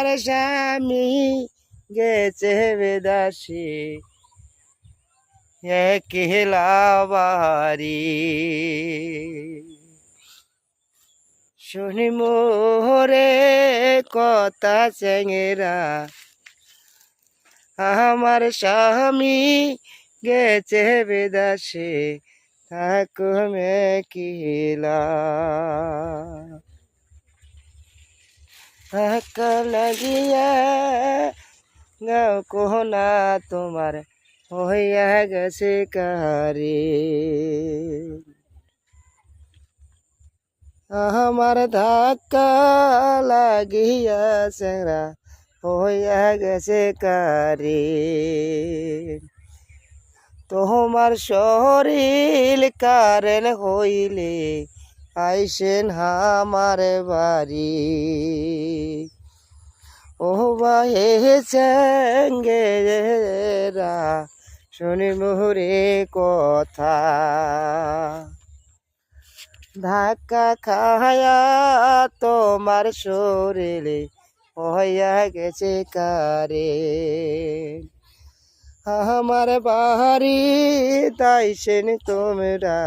আমার স্বামী গেছে বিদেশে একলা বাড়ি শুনি মোরে কথা চেঙ্গেরা আমার স্বামী গেছে বিদেশে থাকুমে কিলা ধাক্কা লাগিয়া গাও কোহনা তোমার হইয়া গেছে কারে আমার ধাক্কা লাগিয়া চেংরা হইয়া গেছে কারে তোমার শরীর কারেন হইলে আইসেন আমার বাড়ি ও বাহে চেঙ্গেরা শুনি মোরে কথা ধাক্কা খায়া তোমার শরীরে হইয়া গেছে কারে আমার বাড়ি তাইছেন তোমরা